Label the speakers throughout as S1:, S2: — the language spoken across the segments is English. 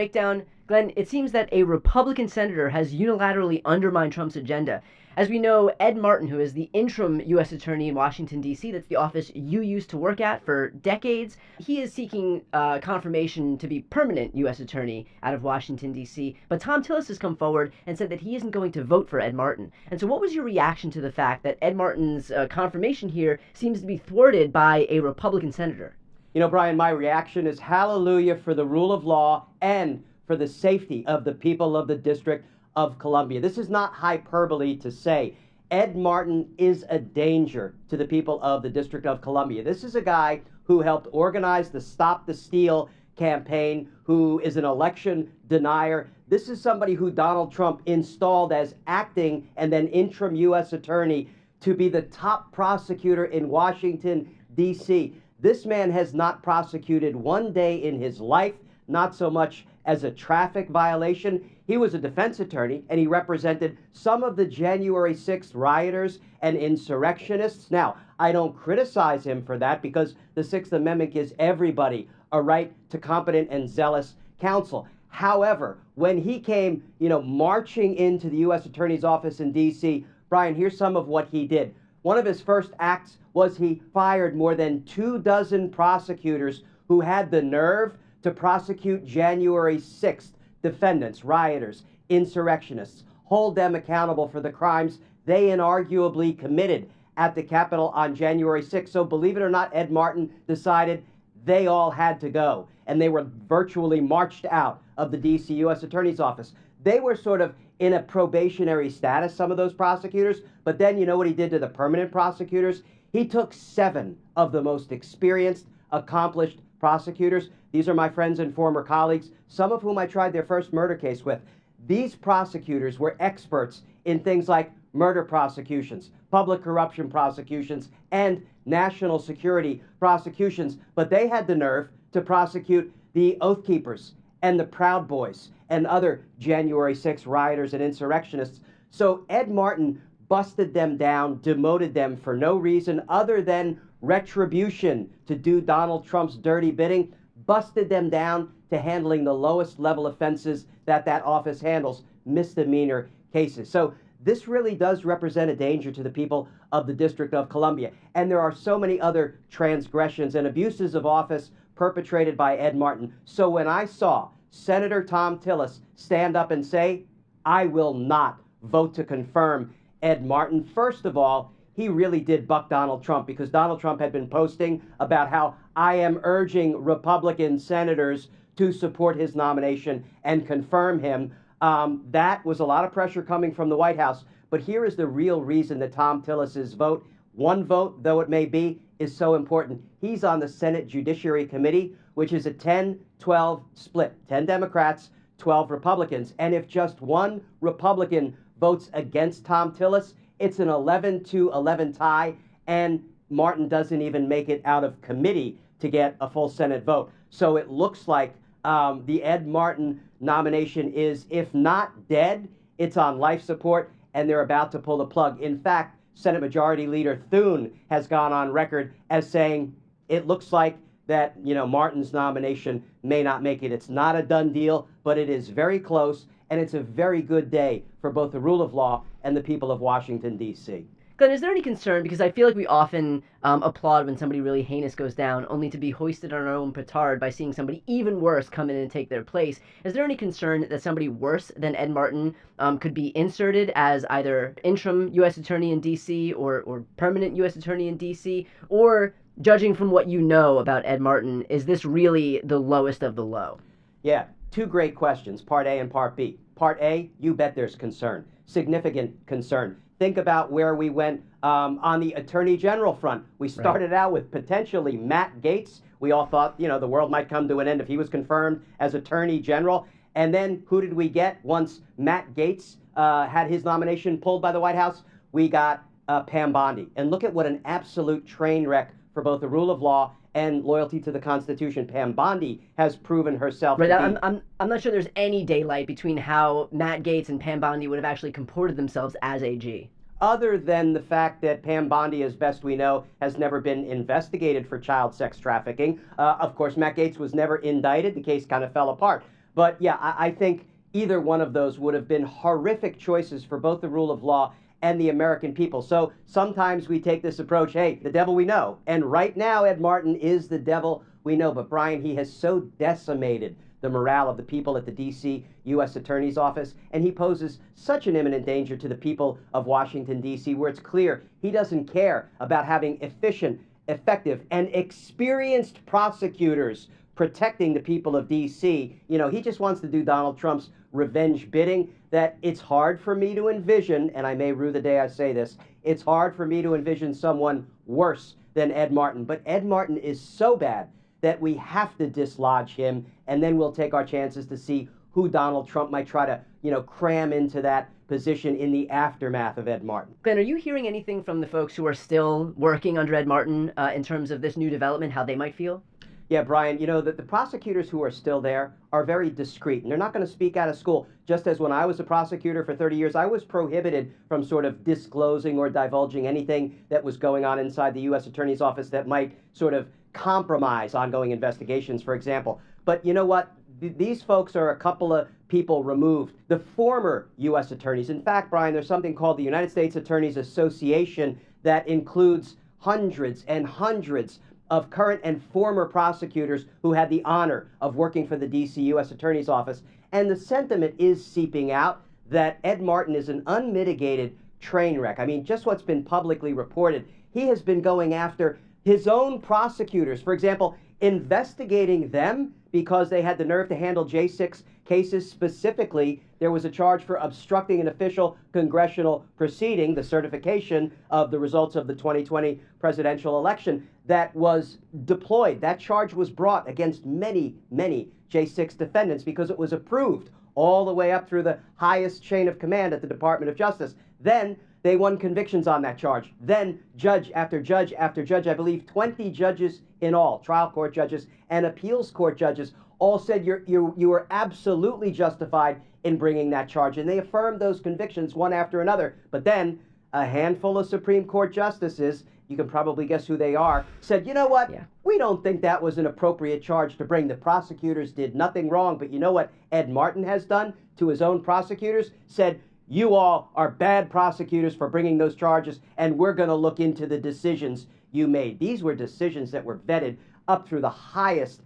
S1: Breakdown, Glenn, it seems that a Republican senator has unilaterally undermined Trump's agenda. As we know, Ed Martin, who is the interim U.S. Attorney in Washington, D.C., that's the office you used to work at for decades, he is seeking confirmation to be permanent U.S. Attorney out of Washington, D.C. But Thom Tillis has come forward and said that he isn't going to vote for Ed Martin. And so, what was your reaction to the fact that Ed Martin's confirmation here seems to be thwarted by a Republican senator?
S2: You know, Brian, my reaction is hallelujah for the rule of law and for the safety of the people of the District of Columbia. This is not hyperbole to say Ed Martin is a danger to the people of the District of Columbia. This is a guy who helped organize the Stop the Steal campaign, who is an election denier. This is somebody who Donald Trump installed as acting and then interim U.S. Attorney to be the top prosecutor in Washington, D.C. This man has not prosecuted one day in his life, not so much as a traffic violation. He was a defense attorney, and he represented some of the January 6th rioters and insurrectionists. Now, I don't criticize him for that because the Sixth Amendment gives everybody a right to competent and zealous counsel. However, when he came, marching into the U.S. Attorney's office in D.C., Brian, here's some of what he did. One of his first acts was he fired more than 24 prosecutors who had the nerve to prosecute January 6th defendants, rioters, insurrectionists, hold them accountable for the crimes they inarguably committed at the Capitol on January 6th. So believe it or not, Ed Martin decided they all had to go, and they were virtually marched out of the D.C. U.S. Attorney's Office. They were sort of in a probationary status, some of those prosecutors, but then you know what he did to the permanent prosecutors? He took 7 of the most experienced, accomplished prosecutors. These are my friends and former colleagues, some of whom I tried their first murder case with. These prosecutors were experts in things like murder prosecutions, public corruption prosecutions, and national security prosecutions, but they had the nerve to prosecute the Oath Keepers and the Proud Boys and other January 6 rioters and insurrectionists. So Ed Martin busted them down, demoted them for no reason other than retribution to do Donald Trump's dirty bidding, busted them down to handling the lowest level offenses that office handles, misdemeanor cases. So this really does represent a danger to the people of the District of Columbia. And there are so many other transgressions and abuses of office perpetrated by Ed Martin. So when I saw Senator Thom Tillis stand up and say, I will not vote to confirm Ed Martin, first of all, he really did buck Donald Trump, because Donald Trump had been posting about how I am urging Republican senators to support his nomination and confirm him. That was a lot of pressure coming from the White House. But here is the real reason that Thom Tillis's vote, one vote though it may be, is so important. He's on the Senate Judiciary Committee, which is a 10-12 split, 10 Democrats, 12 Republicans. And if just one Republican votes against Thom Tillis, it's an 11-11 tie, and Martin doesn't even make it out of committee to get a full Senate vote. So it looks like the Ed Martin nomination is, if not dead, it's on life support, and they're about to pull the plug. In fact, Senate Majority Leader Thune has gone on record as saying it looks like that, Martin's nomination may not make it. It's not a done deal, but it is very close, and it's a very good day for both the rule of law and the people of Washington, D.C.
S1: Glenn, is there any concern? Because I feel like we often applaud when somebody really heinous goes down, only to be hoisted on our own petard by seeing somebody even worse come in and take their place. Is there any concern that somebody worse than Ed Martin could be inserted as either interim U.S. Attorney in D.C. or permanent U.S. Attorney in D.C.? Or, judging from what you know about Ed Martin, is this really the lowest of the low?
S2: Yeah, 2 great questions, Part A and Part B. Part A, you bet there's concern, significant concern. Think about where we went on the Attorney General front. We started out with potentially Matt Gaetz. We all thought, the world might come to an end if he was confirmed as Attorney General. And then who did we get once Matt Gaetz had his nomination pulled by the White House? We got Pam Bondi. And look at what an absolute train wreck for both the rule of law and loyalty to the Constitution Pam Bondi has proven herself to be.
S1: I'm not sure there's any daylight between how Matt Gaetz and Pam Bondi would have actually comported themselves as AG.
S2: Other than the fact that Pam Bondi, as best we know, has never been investigated for child sex trafficking. Of course, Matt Gaetz was never indicted. The case kind of fell apart. But yeah, I think either one of those would have been horrific choices for both the rule of law and the American people. So sometimes we take this approach, hey, the devil we know. And right now, Ed Martin is the devil we know. But Brian, he has so decimated the morale of the people at the D.C. U.S. Attorney's Office, and he poses such an imminent danger to the people of Washington, D.C., where it's clear he doesn't care about having efficient, effective, and experienced prosecutors protecting the people of D.C. You know, he just wants to do Donald Trump's revenge bidding that it's hard for me to envision, and I may rue the day I say this, it's hard for me to envision someone worse than Ed Martin. But Ed Martin is so bad that we have to dislodge him, and then we'll take our chances to see who Donald Trump might try to, cram into that position in the aftermath of Ed Martin.
S1: Glenn, are you hearing anything from the folks who are still working under Ed Martin in terms of this new development, how they might feel?
S2: Yeah, Brian, the prosecutors who are still there are very discreet, and they're not going to speak out of school. Just as when I was a prosecutor for 30 years, I was prohibited from sort of disclosing or divulging anything that was going on inside the U.S. Attorney's Office that might sort of compromise ongoing investigations, for example. But you know what? These folks are a couple of people removed. The former U.S. attorneys, in fact, Brian, there's something called the United States Attorneys Association that includes hundreds and hundreds of current and former prosecutors who had the honor of working for the D.C. U.S. Attorney's Office. And the sentiment is seeping out that Ed Martin is an unmitigated train wreck. I mean, just what's been publicly reported. He has been going after his own prosecutors, for example, investigating them because they had the nerve to handle J6 cases. Specifically, there was a charge for obstructing an official congressional proceeding, the certification of the results of the 2020 presidential election, that was deployed. That charge was brought against many, many J6 defendants because it was approved all the way up through the highest chain of command at the Department of Justice. Then they won convictions on that charge. Then judge after judge after judge, I believe 20 judges in all, trial court judges and appeals court judges, all said you were absolutely justified in bringing that charge. And they affirmed those convictions one after another. But then a handful of Supreme Court justices, you can probably guess who they are, said, you know what? Yeah. We don't think that was an appropriate charge to bring. The prosecutors did nothing wrong. But you know what Ed Martin has done to his own prosecutors? Said, you all are bad prosecutors for bringing those charges, and we're going to look into the decisions you made. These were decisions that were vetted up through the highest,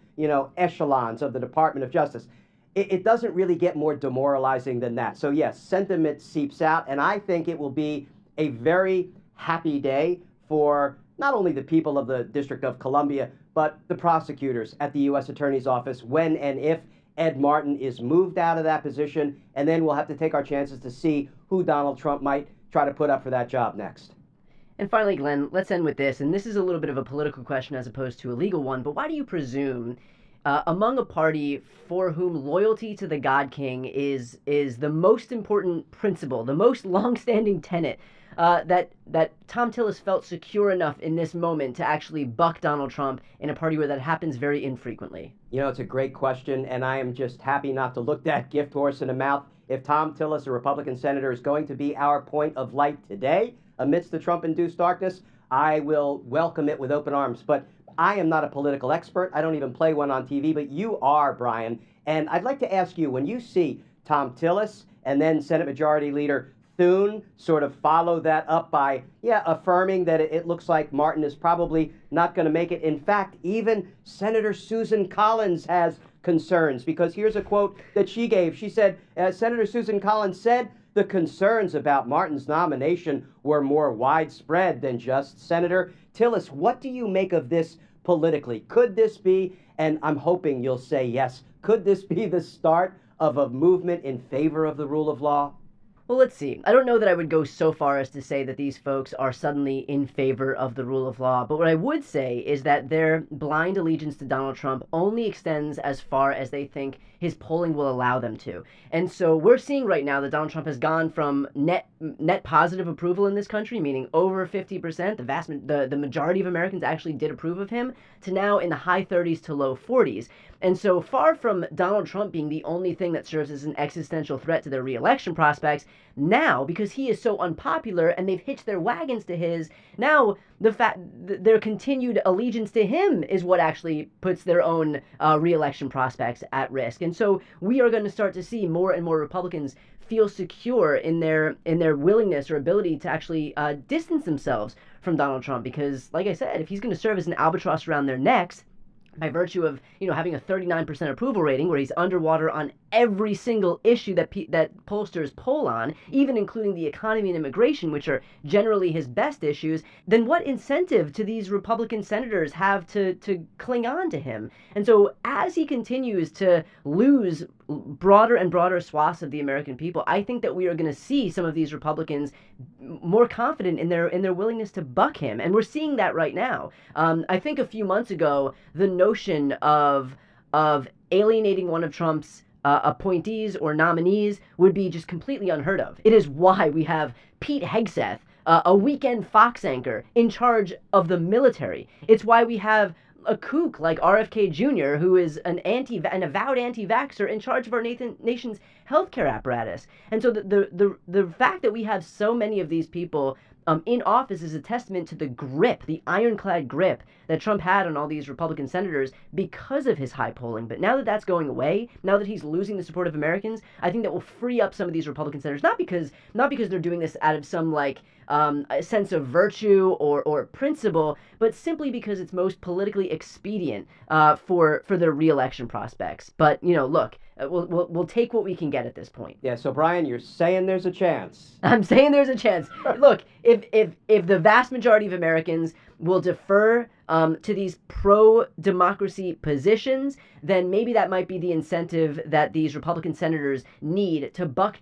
S2: echelons of the Department of Justice. It doesn't really get more demoralizing than that. So yes, sentiment seeps out, and I think it will be a very happy day for not only the people of the District of Columbia, but the prosecutors at the U.S. Attorney's Office when and if Ed Martin is moved out of that position, and then we'll have to take our chances to see who Donald Trump might try to put up for that job next.
S1: And finally, Glenn, let's end with this, and this is a little bit of a political question as opposed to a legal one, but why do you presume among a party for whom loyalty to the God King is the most important principle, the most long-standing tenet, that Thom Tillis felt secure enough in this moment to actually buck Donald Trump in a party where that happens very infrequently?
S2: It's a great question, and I am just happy not to look that gift horse in the mouth. If Thom Tillis, a Republican senator, is going to be our point of light today amidst the Trump-induced darkness, I will welcome it with open arms. But I am not a political expert. I don't even play one on TV, but you are, Brian. And I'd like to ask you, when you see Thom Tillis and then Senate Majority Leader Thune sort of follow that up by, affirming that it looks like Martin is probably not going to make it. In fact, even Senator Susan Collins has concerns, because here's a quote that she gave. She said, Senator Susan Collins said, the concerns about Martin's nomination were more widespread than just Senator Tillis. What do you make of this politically? Could this be, and I'm hoping you'll say yes, could this be the start of a movement in favor of the rule of law?
S1: Well, let's see. I don't know that I would go so far as to say that these folks are suddenly in favor of the rule of law, but what I would say is that their blind allegiance to Donald Trump only extends as far as they think his polling will allow them to. And so we're seeing right now that Donald Trump has gone from net positive approval in this country, meaning over 50%, the majority of Americans actually did approve of him, to now in the high 30s to low 40s. And so far from Donald Trump being the only thing that serves as an existential threat to their reelection prospects, now, because he is so unpopular and they've hitched their wagons to his, now their continued allegiance to him is what actually puts their own reelection prospects at risk. And And so we are going to start to see more and more Republicans feel secure in their willingness or ability to actually distance themselves from Donald Trump. Because, like I said, if he's going to serve as an albatross around their necks, by virtue of, having a 39% approval rating where he's underwater on every single issue that pollsters poll on, even including the economy and immigration, which are generally his best issues, then what incentive do these Republican senators have to cling on to him? And so as he continues to lose broader and broader swaths of the American people, I think that we are going to see some of these Republicans more confident in their willingness to buck him, and we're seeing that right now. I think a few months ago, the notion of alienating one of Trump's appointees or nominees would be just completely unheard of. It is why we have Pete Hegseth, a weekend Fox anchor, in charge of the military. It's why we have a kook like RFK Jr., who is an avowed anti-vaxxer, in charge of our nation's healthcare apparatus. And so the fact that we have so many of these people in office is a testament to the grip, the ironclad grip that Trump had on all these Republican senators because of his high polling. But now that that's going away, now that he's losing the support of Americans, I think that will free up some of these Republican senators, not because they're doing this out of some a sense of virtue or principle, but simply because it's most politically expedient for their reelection prospects. But look, we'll take what we can get at this point.
S2: Yeah. So Brian, you're saying there's a chance.
S1: I'm saying there's a chance. Look, if the vast majority of Americans will defer to these pro-democracy positions, then maybe that might be the incentive that these Republican senators need to buck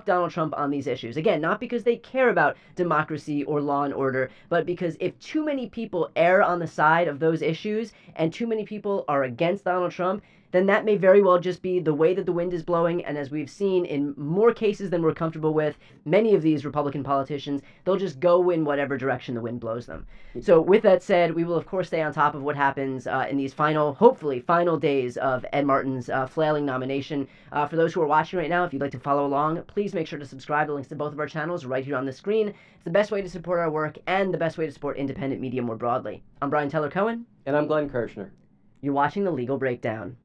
S1: Donald Trump on these issues. Again, not because they care about democracy or law and order, but because if too many people err on the side of those issues and too many people are against Donald Trump, then that may very well just be the way that the wind is blowing. And as we've seen in more cases than we're comfortable with, many of these Republican politicians, they'll just go in whatever direction the wind blows them. So with that said, we will, of course, stay on top of what happens in these hopefully final days of Ed Martin's flailing nomination. For those who are watching right now, if you'd like to follow along, please make sure to subscribe. The links to both of our channels are right here on the screen. It's the best way to support our work and the best way to support independent media more broadly. I'm Brian Teller Cohen.
S2: And I'm Glenn Kirshner.
S1: You're watching The Legal Breakdown.